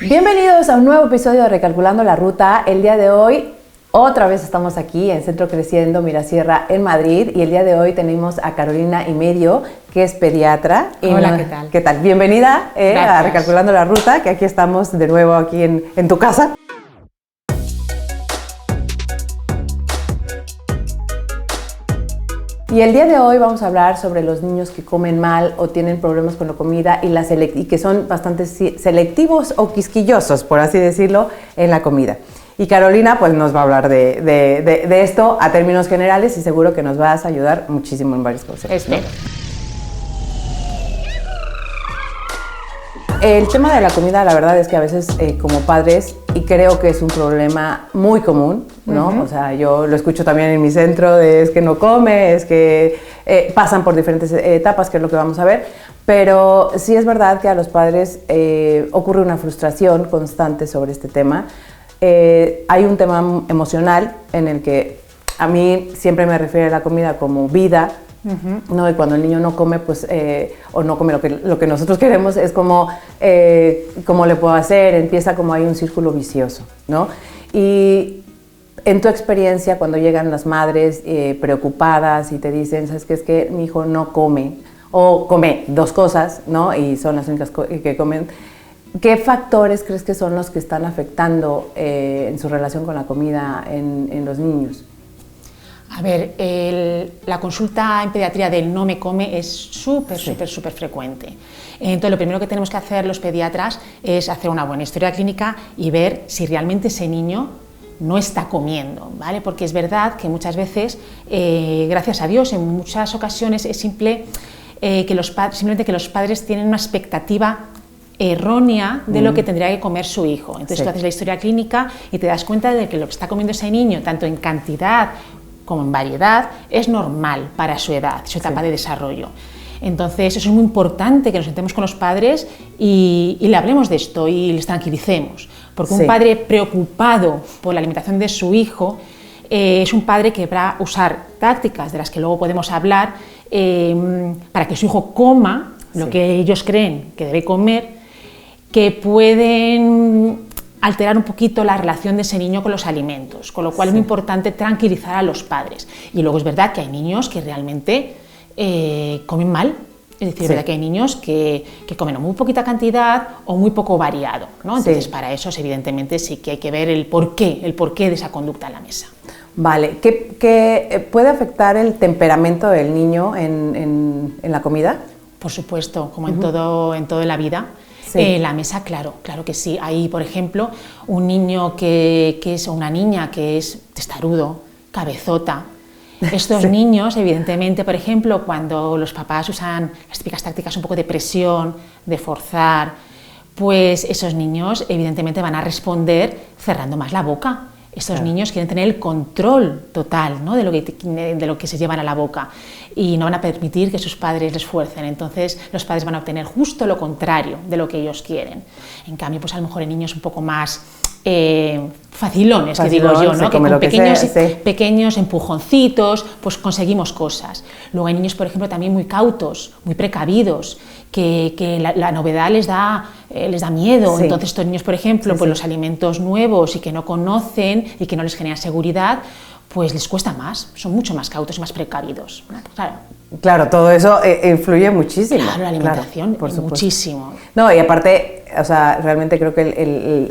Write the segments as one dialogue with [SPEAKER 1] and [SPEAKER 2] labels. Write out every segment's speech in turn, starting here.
[SPEAKER 1] Bienvenidos a un nuevo episodio de Recalculando la Ruta. El día de hoy, otra vez estamos aquí en Centro Creciendo Mirasierra en Madrid y el día de hoy tenemos a Carolina Imedio, que es pediatra.
[SPEAKER 2] Hola, ¿qué tal?
[SPEAKER 1] ¿Qué tal? Bienvenida a Recalculando la Ruta, que aquí estamos de nuevo aquí en tu casa. Y el día de hoy vamos a hablar sobre los niños que comen mal o tienen problemas con la comida y que son bastante selectivos o quisquillosos, por así decirlo, en la comida. Y Carolina pues nos va a hablar de esto a términos generales y seguro que nos vas a ayudar muchísimo en varias cosas.
[SPEAKER 2] Espero.
[SPEAKER 1] El tema de la comida, la verdad es que a veces como padres, y creo que es un problema muy común, ¿no? O sea, yo lo escucho también en mi centro, es que no come, es que pasan por diferentes etapas, que es lo que vamos a ver, pero sí es verdad que a los padres ocurre una frustración constante sobre este tema. Hay un tema emocional en el que a mí siempre me refiero a la comida como vida, ¿no? Y cuando el niño no come, pues, o no come lo que nosotros queremos, es como, ¿cómo le puedo hacer? Empieza como hay un círculo vicioso, ¿no? Y en tu experiencia, cuando llegan las madres preocupadas y te dicen, ¿sabes qué? Es que mi hijo no come, o come dos cosas, ¿no? Y son las únicas que comen. ¿Qué factores crees que son los que están afectando en su relación con la comida en los niños?
[SPEAKER 2] A ver, la consulta en pediatría del no me come es súper frecuente. Entonces, lo primero que tenemos que hacer los pediatras es hacer una buena historia clínica y ver si realmente ese niño no está comiendo, ¿vale? Porque es verdad que muchas veces, gracias a Dios, en muchas ocasiones es simplemente que los padres tienen una expectativa errónea de lo que tendría que comer su hijo. Entonces tú haces la historia clínica y te das cuenta de que lo que está comiendo ese niño, tanto en cantidad como en variedad, es normal para su edad, su etapa de desarrollo. Entonces eso es muy importante, que nos sentemos con los padres y le hablemos de esto y les tranquilicemos, porque un padre preocupado por la alimentación de su hijo es un padre que va a usar tácticas de las que luego podemos hablar para que su hijo coma lo que ellos creen que debe comer, que pueden alterar un poquito la relación de ese niño con los alimentos, con lo cual es muy importante tranquilizar a los padres. Y luego es verdad que hay niños que realmente comen mal, es decir, es verdad que hay niños que comen muy poquita cantidad o muy poco variado, ¿no? Entonces para eso evidentemente sí que hay que ver el porqué de esa conducta en la mesa.
[SPEAKER 1] Vale, ¿qué puede afectar el temperamento del niño en la comida?
[SPEAKER 2] Por supuesto, como en todo en la vida. La mesa, claro que sí. Hay, por ejemplo, un niño o una niña que es testarudo, cabezota. Estos niños, evidentemente, por ejemplo, cuando los papás usan las típicas tácticas un poco de presión, de forzar, pues esos niños evidentemente van a responder cerrando más la boca. Estos niños quieren tener el control total, ¿no? de lo que se llevan a la boca y no van a permitir que sus padres les fuercen. Entonces los padres van a obtener justo lo contrario de lo que ellos quieren. En cambio, pues a lo mejor en niños un poco más facilones, que digo yo, ¿no? Que con pequeños empujoncitos pues conseguimos cosas. Luego hay niños, por ejemplo, también muy cautos, muy precavidos, que la novedad les da miedo. Entonces estos niños, por ejemplo, pues los alimentos nuevos y que no conocen y que no les generan seguridad, pues les cuesta más, son mucho más cautos y más precavidos.
[SPEAKER 1] Claro, todo eso influye muchísimo.
[SPEAKER 2] Claro, la alimentación, por supuesto. Muchísimo.
[SPEAKER 1] No, y aparte, o sea, realmente creo que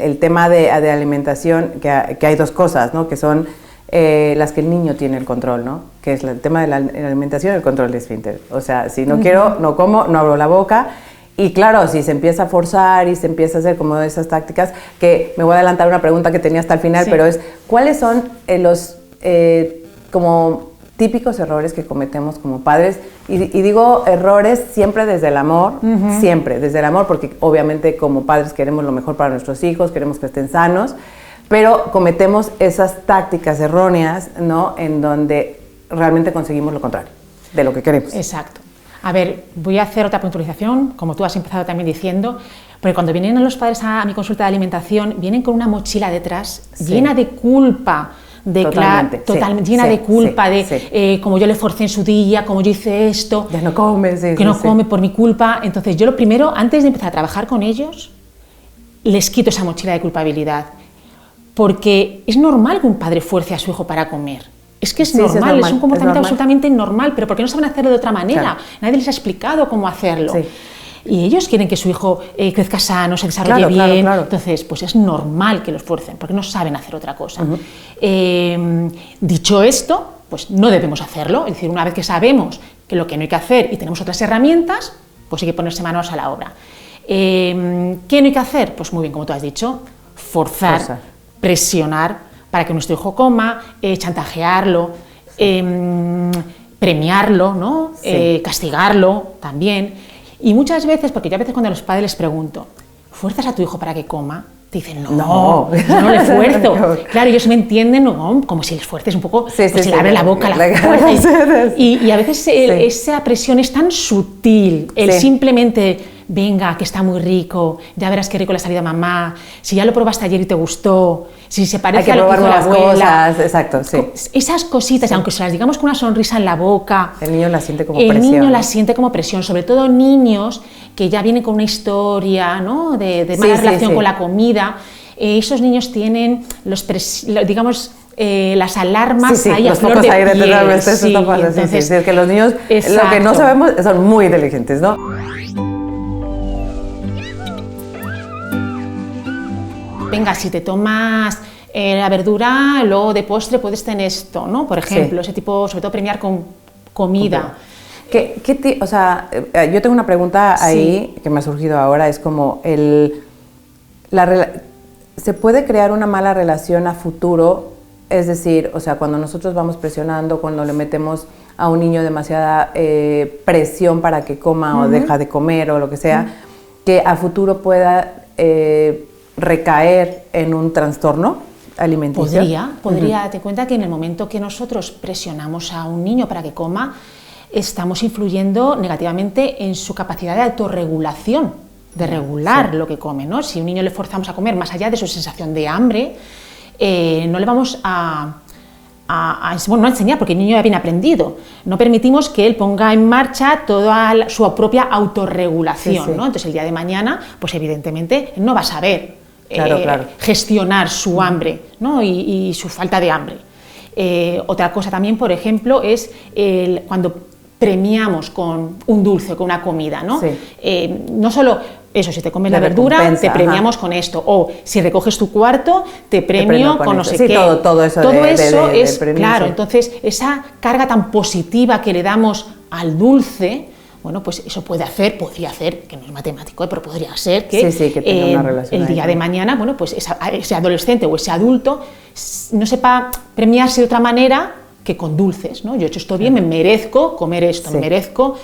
[SPEAKER 1] el tema de alimentación, que hay dos cosas, ¿no? Que son las que el niño tiene el control, ¿no? Que es el tema de la alimentación y el control de esfínter. O sea, si no quiero, no como, no abro la boca. Y claro, si se empieza a forzar y se empieza a hacer como esas tácticas, que me voy a adelantar una pregunta que tenía hasta el final, pero es, ¿cuáles son los como típicos errores que cometemos como padres? Y digo errores siempre desde el amor, siempre desde el amor, porque obviamente como padres queremos lo mejor para nuestros hijos, queremos que estén sanos, pero cometemos esas tácticas erróneas, ¿no? En donde realmente conseguimos lo contrario de lo que queremos.
[SPEAKER 2] Exacto. A ver, voy a hacer otra puntualización, como tú has empezado también diciendo, porque cuando vienen los padres a mi consulta de alimentación, vienen con una mochila detrás llena de culpa totalmente llena de culpa, como yo le forcé en su día, como yo hice esto,
[SPEAKER 1] ya no come,
[SPEAKER 2] que no come por mi culpa. Entonces yo lo primero, antes de empezar a trabajar con ellos, les quito esa mochila de culpabilidad, porque es normal que un padre fuerce a su hijo para comer. Es que es normal, es un comportamiento absolutamente normal, pero porque no saben hacerlo de otra manera. Claro. Nadie les ha explicado cómo hacerlo. Sí. Y ellos quieren que su hijo crezca sano, se desarrolle bien. Claro. Entonces, pues es normal que los fuercen, porque no saben hacer otra cosa. Dicho esto, pues no debemos hacerlo. Es decir, una vez que sabemos que lo que no hay que hacer y tenemos otras herramientas, pues hay que ponerse manos a la obra. ¿Qué no hay que hacer? Pues muy bien, como tú has dicho, forzar, presionar para que nuestro hijo coma, chantajearlo, premiarlo, ¿no? Sí. Castigarlo también. Y muchas veces, porque yo a veces cuando a los padres les pregunto, ¿fuerzas a tu hijo para que coma? Te dicen, no le fuerzo. Claro, ellos me entienden, ¿no? Como si les fuerces un poco, se le abre la boca, la fuerza. Y a veces esa presión es tan sutil, el simplemente, venga, que está muy rico, ya verás qué rico le ha salido a mamá, si ya lo probaste ayer y te gustó, si se parece a lo que hizo la abuela.
[SPEAKER 1] Cosas, exacto, sí.
[SPEAKER 2] Esas cositas, aunque se las digamos con una sonrisa en la boca,
[SPEAKER 1] el niño las siente como presión.
[SPEAKER 2] El niño las siente como presión, sobre todo niños que ya vienen con una historia, ¿no? de mala relación con la comida. Esos niños tienen digamos, las alarmas ahí a flor de piel.
[SPEAKER 1] Entonces, es que los niños, lo que no sabemos, son muy inteligentes, ¿no?
[SPEAKER 2] Venga, si te tomas la verdura, luego de postre puedes tener esto, ¿no? Por ejemplo, ese tipo, sobre todo premiar con comida.
[SPEAKER 1] O sea, yo tengo una pregunta ahí que me ha surgido ahora, es como ¿se puede crear una mala relación a futuro? Es decir, o sea, cuando nosotros vamos presionando, cuando le metemos a un niño demasiada presión para que coma o deja de comer o lo que sea, que a futuro pueda recaer en un trastorno alimenticio.
[SPEAKER 2] Podría. Date cuenta que en el momento que nosotros presionamos a un niño para que coma, estamos influyendo negativamente en su capacidad de autorregulación, de regular lo que come, ¿no? Si a un niño le forzamos a comer más allá de su sensación de hambre, no le vamos no a enseñar, porque el niño ya viene aprendido. No permitimos que él ponga en marcha toda su propia autorregulación, ¿no? Entonces el día de mañana, pues evidentemente no va a saber gestionar su hambre, ¿no? y su falta de hambre. Otra cosa también, por ejemplo, es cuando premiamos con un dulce, con una comida, ¿no? No solo eso, si te comes la verdura, te premiamos con esto, o si recoges tu cuarto, te premio con no sé qué.
[SPEAKER 1] Todo eso
[SPEAKER 2] es claro, entonces esa carga tan positiva que le damos al dulce, bueno, pues eso podría hacer, que no es matemático, pero podría ser que,
[SPEAKER 1] que tenga una relación
[SPEAKER 2] el día de mañana, bueno, pues ese adolescente o ese adulto no sepa premiarse de otra manera que con dulces, ¿no? Yo he hecho esto bien, me merezco comer esto, me merezco.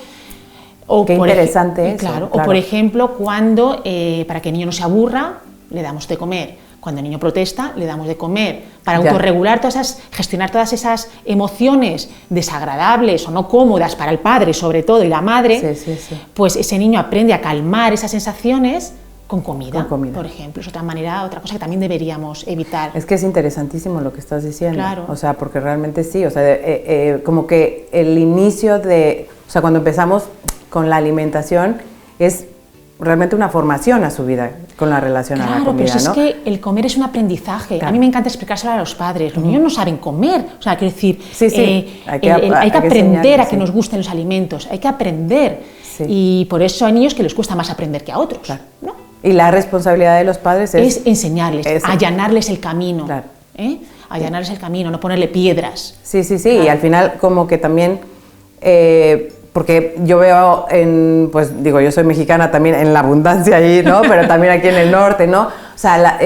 [SPEAKER 1] Qué interesante eso.
[SPEAKER 2] Claro. O por ejemplo, cuando, para que el niño no se aburra, le damos de comer. Cuando el niño protesta, le damos de comer. Para autorregular gestionar todas esas emociones desagradables o no cómodas para el padre, sobre todo, y la madre, pues ese niño aprende a calmar esas sensaciones con comida, por ejemplo. Es otra cosa que también deberíamos evitar.
[SPEAKER 1] Es que es interesantísimo lo que estás diciendo.
[SPEAKER 2] Claro.
[SPEAKER 1] O sea, porque realmente sí, o sea, como que el inicio o sea, cuando empezamos con la alimentación es realmente una formación a su vida con la relación a la comida,
[SPEAKER 2] pero
[SPEAKER 1] ¿no?
[SPEAKER 2] Es que el comer es un aprendizaje. A mí me encanta explicárselo a los padres. Los niños no saben comer. O sea, quiero decir, hay que aprender a que nos gusten los alimentos. Hay que aprender. Y por eso hay niños que les cuesta más aprender que a otros, ¿no?
[SPEAKER 1] Y la responsabilidad de los padres es
[SPEAKER 2] enseñarles, allanarles el camino. Allanarles el camino, no ponerle piedras.
[SPEAKER 1] Y al final como que también... porque yo veo pues digo, yo soy mexicana también en la abundancia ahí, ¿no? Pero también aquí en el norte, ¿no? O sea,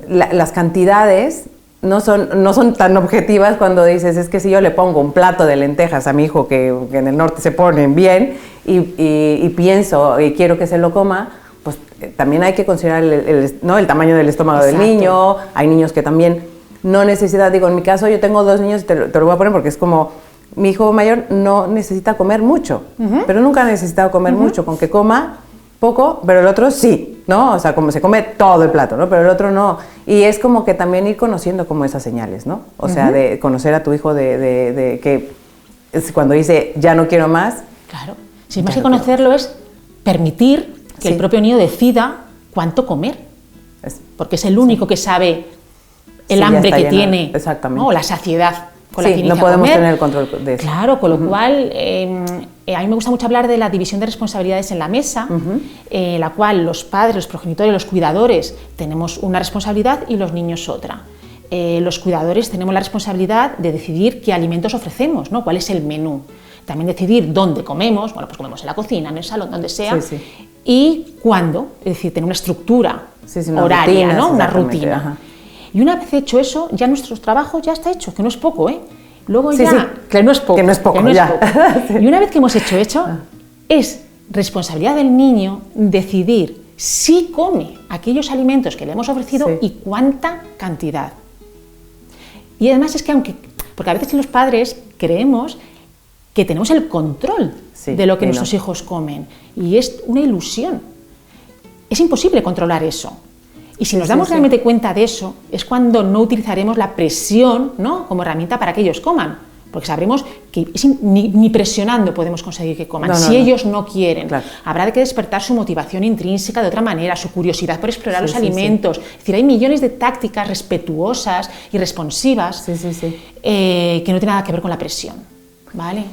[SPEAKER 1] las cantidades no son tan objetivas cuando dices, es que si yo le pongo un plato de lentejas a mi hijo que en el norte se ponen bien y pienso y quiero que se lo coma, pues también hay que considerar el tamaño del estómago del niño. Hay niños que también no necesitan, digo, en mi caso yo tengo 2 niños, te lo voy a poner porque es como... Mi hijo mayor no necesita comer mucho, pero nunca ha necesitado comer mucho, con que coma poco, pero el otro sí, ¿no? O sea, como se come todo el plato, ¿no? Pero el otro no. Y es como que también ir conociendo como esas señales, ¿no? O sea, de conocer a tu hijo de que es cuando dice, ya no quiero más.
[SPEAKER 2] Claro. Si más que conocerlo es permitir que el propio niño decida cuánto comer. Porque es el único que sabe el hambre que tiene, ¿no? O la saciedad con la que inicia
[SPEAKER 1] no podemos
[SPEAKER 2] a comer.
[SPEAKER 1] tener el control de eso.
[SPEAKER 2] Claro, con lo cual a mí me gusta mucho hablar de la división de responsabilidades en la mesa, en la cual los padres, los progenitores, los cuidadores tenemos una responsabilidad y los niños otra. Los cuidadores tenemos la responsabilidad de decidir qué alimentos ofrecemos, ¿no? Cuál es el menú. También decidir dónde comemos, bueno, pues comemos en la cocina, en el salón, donde sea, y cuándo, es decir, tener una estructura horaria, rutina, ¿no? Una rutina. Ajá. Y una vez hecho eso, ya nuestro trabajo ya está hecho, que no es poco, ¿eh? Luego
[SPEAKER 1] que no es poco,
[SPEAKER 2] Y una vez que hemos hecho es responsabilidad del niño decidir si come aquellos alimentos que le hemos ofrecido y cuánta cantidad. Y además es que porque a veces los padres creemos que tenemos el control de lo que nuestros hijos comen, y es una ilusión. Es imposible controlar eso. Y si nos damos realmente cuenta de eso, es cuando no utilizaremos la presión, ¿no? Como herramienta para que ellos coman, porque sabremos que ni presionando podemos conseguir que coman. Si ellos no quieren, habrá que despertar su motivación intrínseca de otra manera, su curiosidad por explorar los alimentos. Es decir, hay millones de tácticas respetuosas y responsivas que no tienen nada que ver con la presión, ¿vale?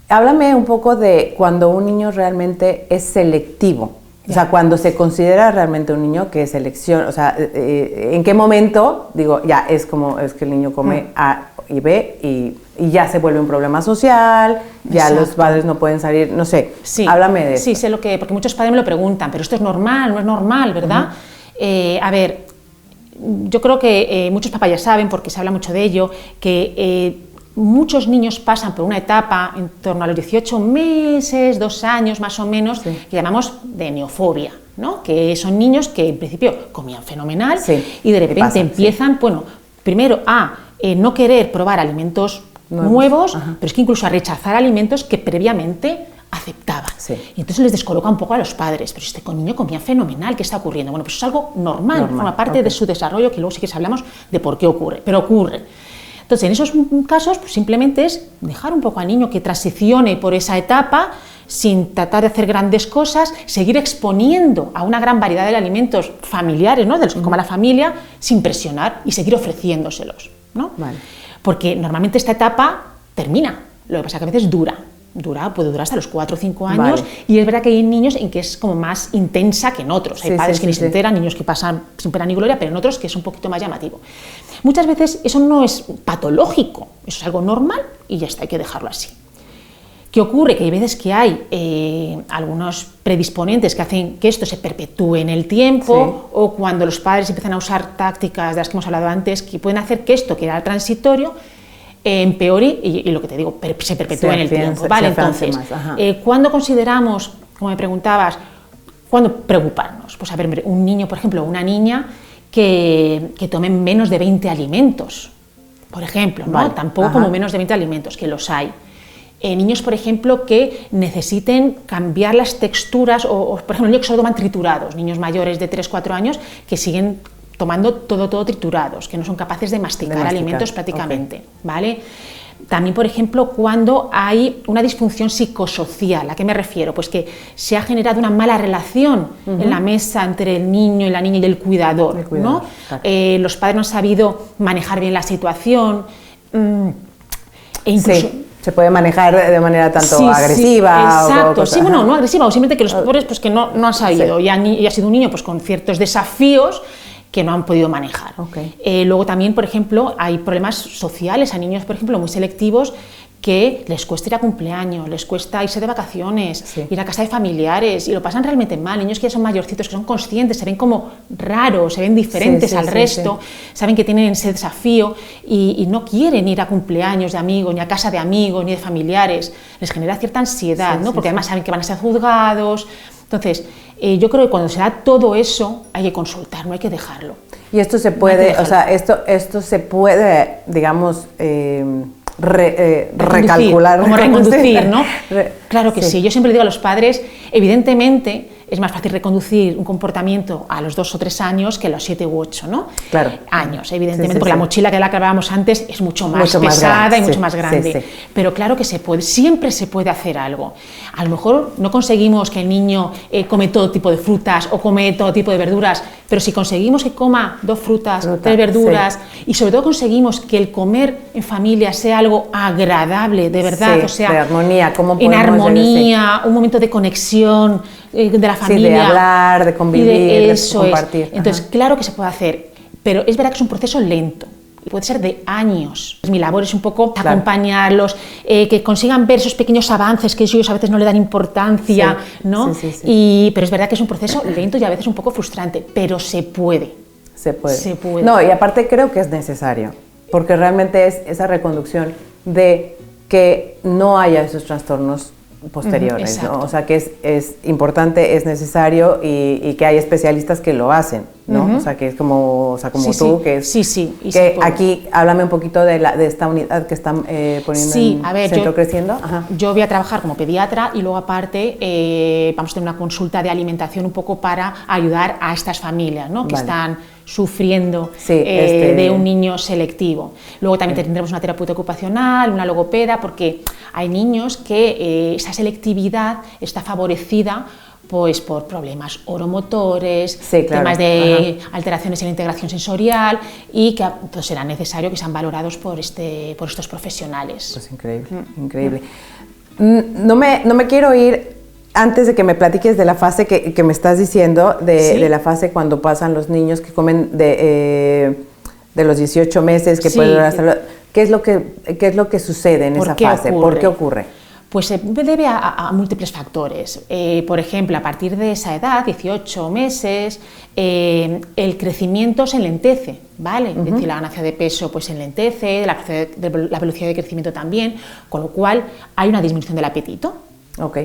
[SPEAKER 1] Háblame un poco de cuando un niño realmente es selectivo. O sea, cuando se considera realmente un niño que selecciona, o sea, ¿en qué momento, digo, ya es que el niño come A y B y ya se vuelve un problema social, ya los padres no pueden salir, no sé, háblame de eso.
[SPEAKER 2] Sí, sé lo que, porque muchos padres me lo preguntan, pero esto es normal, no es normal, ¿verdad? A ver, yo creo que muchos papás ya saben, porque se habla mucho de ello, que muchos niños pasan por una etapa en torno a los 18 meses, 2 años más o menos, que llamamos de neofobia, ¿no? Que son niños que en principio comían fenomenal y de repente empiezan, bueno, primero a no querer probar alimentos nuevos, pero es que incluso a rechazar alimentos que previamente aceptaban. Y entonces les descoloca un poco a los padres, pero este niño comía fenomenal, ¿qué está ocurriendo? Bueno, pues es algo normal. Forma parte de su desarrollo, que luego sí que hablamos de por qué ocurre, pero ocurre. Entonces, en esos casos, pues simplemente es dejar un poco al niño que transicione por esa etapa sin tratar de hacer grandes cosas, seguir exponiendo a una gran variedad de alimentos familiares, ¿no? De los que coma la familia, sin presionar y seguir ofreciéndoselos, ¿no? Porque normalmente esta etapa termina, lo que pasa es que a veces puede durar hasta los 4 o 5 años, y es verdad que hay niños en que es como más intensa que en otros. Hay padres que ni se enteran, niños que pasan sin pena ni gloria, pero en otros que es un poquito más llamativo. Muchas veces eso no es patológico, eso es algo normal y ya está, hay que dejarlo así. ¿Qué ocurre? Que hay veces que hay algunos predisponentes que hacen que esto se perpetúe en el tiempo, o cuando los padres empiezan a usar tácticas de las que hemos hablado antes, que pueden hacer que esto, que era transitorio, empeore y lo que te digo, se perpetúe en el tiempo. Vale, entonces, ¿cuándo consideramos, como me preguntabas, cuándo preocuparnos? Pues a ver, un niño, por ejemplo, una niña que tomen menos de 20 alimentos, por ejemplo, ¿no? Tampoco como menos de 20 alimentos, que los hay. Niños, por ejemplo, que necesiten cambiar las texturas, o por ejemplo, niños que solo toman triturados, niños mayores de 3-4 años que siguen tomando todo triturados, que no son capaces de masticar alimentos prácticamente, ¿vale? También, por ejemplo, cuando hay una disfunción psicosocial. ¿A qué me refiero? Pues que se ha generado una mala relación en la mesa entre el niño y la niña y el cuidador, ¿no? Los padres no han sabido manejar bien la situación, e incluso...
[SPEAKER 1] Se puede manejar de manera tanto agresiva.
[SPEAKER 2] Exacto, bueno, no agresiva, o simplemente que los pobres pues, que no han sabido, y ha sido un niño pues, con ciertos desafíos que no han podido manejar. Luego también, por ejemplo, hay problemas sociales a niños, por ejemplo, muy selectivos, que les cuesta ir a cumpleaños, les cuesta irse de vacaciones, ir a casa de familiares, y lo pasan realmente mal. Niños que ya son mayorcitos, que son conscientes, se ven como raros, se ven diferentes al resto, saben que tienen ese desafío y no quieren ir a cumpleaños de amigos, ni a casa de amigos, ni de familiares. Les genera cierta ansiedad, ¿no? Porque además saben que van a ser juzgados. Entonces, yo creo que cuando se da todo eso, hay que consultar, no hay que dejarlo.
[SPEAKER 1] Y esto se puede, o sea, esto se puede, digamos, recalcular.
[SPEAKER 2] Como reconducir, ¿no? Claro que sí. Yo siempre digo a los padres, evidentemente, es más fácil reconducir un comportamiento a los 2 o 3 años que a los 7 u 8, ¿no?
[SPEAKER 1] Claro.
[SPEAKER 2] Años, evidentemente, porque la mochila que hablábamos antes es mucho más pesada y mucho más grande. Pero claro que se puede, siempre se puede hacer algo. A lo mejor no conseguimos que el niño come todo tipo de frutas o come todo tipo de verduras, pero si conseguimos que coma 2 frutas, 3 verduras, y sobre todo conseguimos que el comer en familia sea algo agradable, de verdad, o sea,
[SPEAKER 1] de armonía, ¿cómo
[SPEAKER 2] en armonía, un momento de conexión de la familia,
[SPEAKER 1] de hablar, de convivir, de compartir.
[SPEAKER 2] Entonces, claro que se puede hacer, pero es verdad que es un proceso lento. Y puede ser de años. Mi labor es un poco acompañarlos, que consigan ver esos pequeños avances que ellos a veces no le dan importancia, ¿no? Pero es verdad que es un proceso lento y a veces un poco frustrante, pero se puede.
[SPEAKER 1] Se puede. No, y aparte creo que es necesario, porque realmente es esa reconducción de que no haya esos trastornos posteriores, ¿no? O sea, que es importante, es necesario y que hay especialistas que lo hacen, ¿no? O sea, que es como tú, que es... que aquí, háblame un poquito de esta unidad que están poniendo en Centro Creciendo.
[SPEAKER 2] Yo voy a trabajar como pediatra y luego aparte vamos a tener una consulta de alimentación un poco para ayudar a estas familias, ¿no? Que están sufriendo de un niño selectivo. Luego también tendremos una terapeuta ocupacional, una logopeda, porque hay niños que esa selectividad está favorecida pues por problemas oromotores, temas de alteraciones en la integración sensorial, y que entonces será necesario que sean valorados por estos profesionales.
[SPEAKER 1] Pues increíble, increíble. No me quiero ir antes de que me platiques de la fase que me estás diciendo, de la fase cuando pasan los niños que comen de los 18 meses, que puede durar hasta ¿qué es lo que sucede en esa fase? ¿Por qué ocurre?
[SPEAKER 2] Pues se debe a múltiples factores. Por ejemplo, a partir de esa edad, 18 meses, el crecimiento se enlentece, ¿vale? Es decir, la ganancia de peso pues se enlentece, la velocidad de crecimiento también, con lo cual hay una disminución del apetito,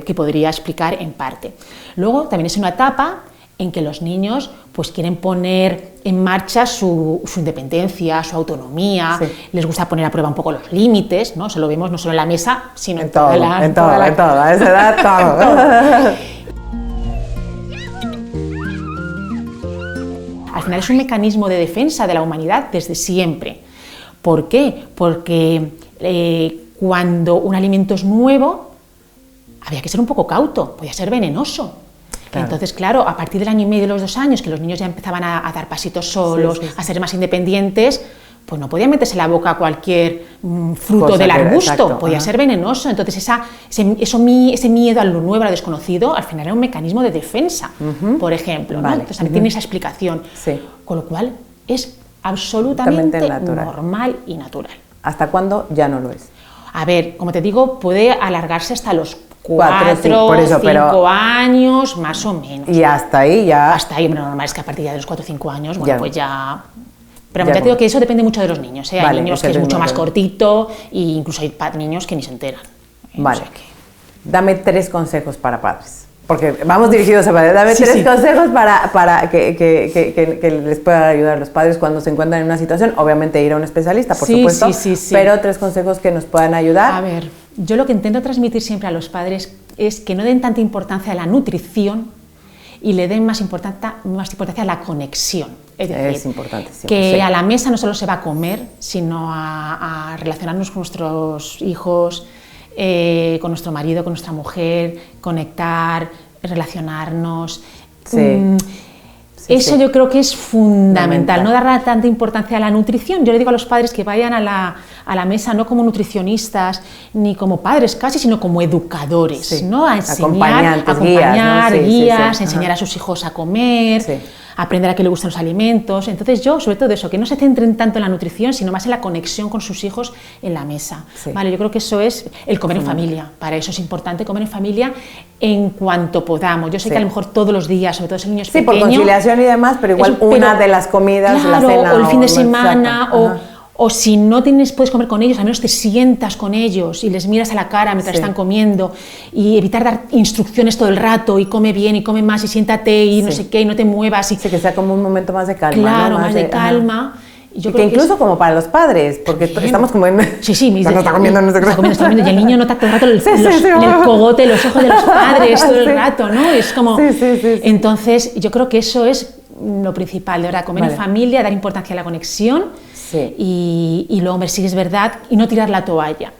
[SPEAKER 2] que podría explicar en parte. Luego también es una etapa en que los niños pues quieren poner en marcha su independencia, su autonomía, les gusta poner a prueba un poco los límites, ¿no? Eso lo vemos no solo en la mesa, sino en toda a esa edad, todo. Al final es un mecanismo de defensa de la humanidad desde siempre. ¿Por qué? Porque cuando un alimento es nuevo, había que ser un poco cauto, podía ser venenoso. Claro. Entonces, claro, a partir del año y medio de los 2 años, que los niños ya empezaban a dar pasitos solos, a ser más independientes, pues no podía meterse en la boca cualquier fruto del arbusto, podía ser venenoso. Entonces, ese miedo a lo nuevo, a lo desconocido, al final era un mecanismo de defensa, por ejemplo, ¿no? Entonces, también tiene esa explicación. Con lo cual, es absolutamente normal y natural.
[SPEAKER 1] ¿Hasta cuándo ya no lo es?
[SPEAKER 2] A ver, como te digo, puede alargarse hasta los 4, 5 años, más o menos.
[SPEAKER 1] Y hasta ahí ya...
[SPEAKER 2] Hasta ahí, bueno, normal es que a partir de los 4 o 5 años, bueno, pues ya... Pero ya te digo que eso depende mucho de los niños, ¿eh? Hay niños que es mucho más cortito e incluso hay niños que ni se enteran.
[SPEAKER 1] Vale. Dame 3 consejos para padres. Porque vamos dirigidos a padres. Dame 3 consejos para que les puedan ayudar a los padres cuando se encuentran en una situación. Obviamente ir a un especialista, por supuesto. Pero 3 consejos que nos puedan ayudar.
[SPEAKER 2] A ver, yo lo que intento transmitir siempre a los padres es que no den tanta importancia a la nutrición y le den más importancia a la conexión. Es decir, que a la mesa no solo se va a comer, sino a relacionarnos con nuestros hijos, con nuestro marido, con nuestra mujer, conectar, relacionarnos. Eso yo creo que es fundamental, no dar tanta importancia a la nutrición. Yo le digo a los padres que vayan a la mesa no como nutricionistas ni como padres casi, sino como educadores, ¿no? A enseñar, acompañar, guías, enseñar a sus hijos a comer, aprender a qué le gustan los alimentos. Entonces yo, sobre todo eso, que no se centren tanto en la nutrición, sino más en la conexión con sus hijos en la mesa. Vale, yo creo que eso es el comer en familia. Para eso es importante comer en familia en cuanto podamos. Yo sé que a lo mejor todos los días, sobre todo si el niño es pequeño...
[SPEAKER 1] por conciliación y demás, pero igual una de las comidas, la cena...
[SPEAKER 2] o el fin de semana, o si no puedes comer con ellos, al menos te sientas con ellos y les miras a la cara mientras están comiendo, y evitar dar instrucciones todo el rato, y come bien, y come más, y siéntate, y no sé qué, y no te muevas.
[SPEAKER 1] Que sea como un momento más de calma.
[SPEAKER 2] Claro, más de calma. Yo
[SPEAKER 1] que
[SPEAKER 2] creo
[SPEAKER 1] incluso como para los padres, porque estamos como en...
[SPEAKER 2] Sí,
[SPEAKER 1] ya no está comiendo, no sé qué.
[SPEAKER 2] Está comiendo, y el niño nota todo el rato en el cogote, los ojos de los padres, todo el rato, ¿no? Es como...
[SPEAKER 1] Sí.
[SPEAKER 2] Entonces, yo creo que eso es lo principal, de verdad, comer en familia, dar importancia a la conexión y luego, hombre, sí es verdad, y no tirar la toalla.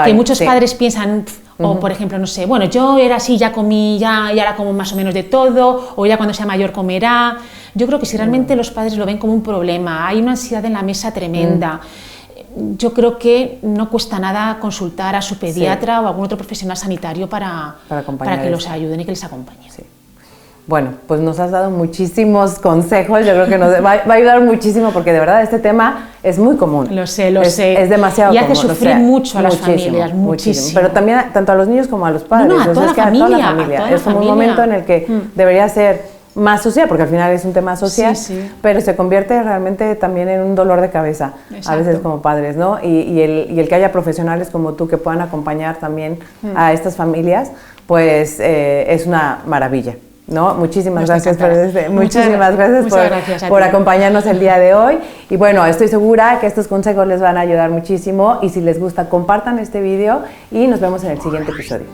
[SPEAKER 2] Que muchos padres piensan... O, por ejemplo, no sé, bueno, yo era así, ya comí, ya y ahora como más o menos de todo, o ya cuando sea mayor comerá. Yo creo que si realmente los padres lo ven como un problema, hay una ansiedad en la mesa tremenda, yo creo que no cuesta nada consultar a su pediatra o a algún otro profesional sanitario para que los ayuden y que les acompañen.
[SPEAKER 1] Sí. Bueno, pues nos has dado muchísimos consejos, yo creo que nos va a ayudar muchísimo porque de verdad este tema es muy común.
[SPEAKER 2] Lo sé. Es
[SPEAKER 1] demasiado
[SPEAKER 2] común.
[SPEAKER 1] Y
[SPEAKER 2] hace sufrir mucho a las familias, muchísimo.
[SPEAKER 1] Pero también tanto a los niños como a los padres.
[SPEAKER 2] A toda la familia.
[SPEAKER 1] Es como un momento en el que debería ser más social, porque al final es un tema social, pero se convierte realmente también en un dolor de cabeza, a veces como padres, ¿no? Y el que haya profesionales como tú que puedan acompañar también a estas familias, pues es una maravilla. ¿No? Muchísimas gracias por acompañarnos el día de hoy y bueno, estoy segura que estos consejos les van a ayudar muchísimo y si les gusta compartan este vídeo y nos vemos en el siguiente episodio.